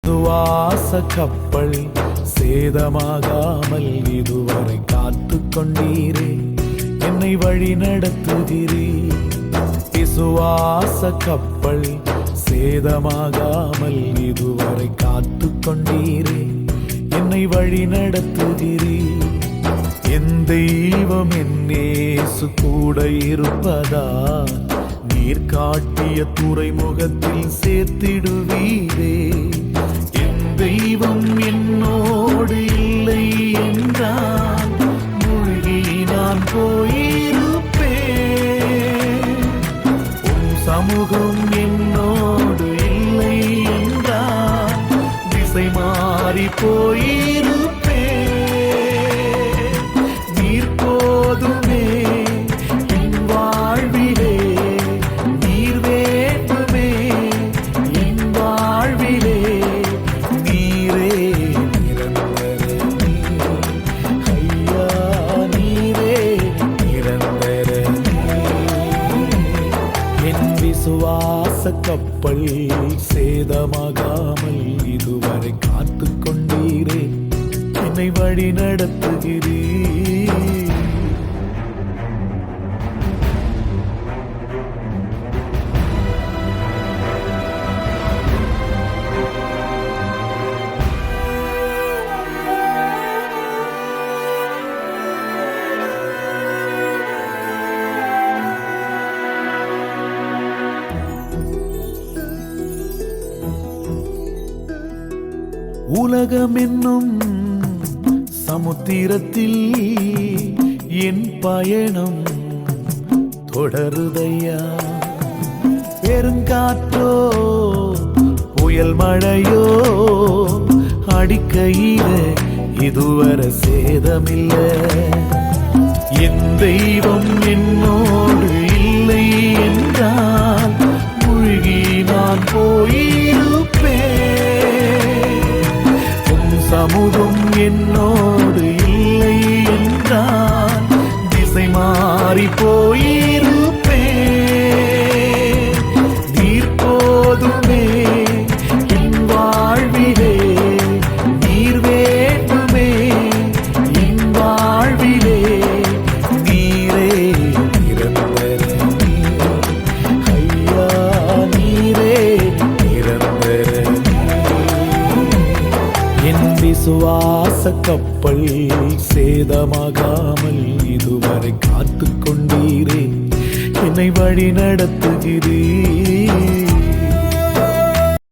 விசுவாச கப்பல் சேதமாகாமல் இதுவரை காத்து கொண்டீரே, என்னை வழி நடத்துகிறீர். விசுவாச கப்பல் சேதமாகாமல் இதுவரை காத்து கொண்டீரே, என்னை வழி நடத்துகிறீர். என் தெய்வம் என் இயேசு கூட இருப்பதால் நீர் காட்டிய துறைமுகத்தில் சேர்த்திடுவீரே. என் தெய்வம் என்னோடு இல்லை என்றால் மூழ்கி நான் போயிருப்பேன். உன் சமூகம் என்னோடு இல்லை என்றால் திசை மாறி போயிருப்பேன். நீர் போதுமே என் வாழ்விலே, நீர் வேண்டுமே என் வாழ்விலே. நீரே நிரந்தரமே ஐயா, நீரே நிரந்தரமே. என் விசுவாச கப்பல் சேதமாகாமல் இதுவரை காத்து கொண்டீரே, என்னை வழி நடத்துகிறீர். உலகம் என்னும் சமுத்திரத்தில் என் பயணம் தொடருதையா. பெருங்காற்றோ புயல் மழையோ அடிக்கையில இதுவரை சேதமில்லை. என் தெய்வம் என்னோடு இல்லை என்றால் மூழ்கி நான் போயிருப்பேன். சமூகம் என்னோடு இல்லை என்றால் திசை மாறி போயிருப்பேன். நீர் போதுமே என் வாழ்விலே, நீர் வேண்டுமே என் வாழ்விலே. நீரே நிரந்தரமே ஐயா, நீரே நிரந்தரமே. என் விசுவாச கப்பல் சேதமாகாமல் இதுவரை காத்து கொண்டீரே, என்னை வழி நடத்துகிறீர்.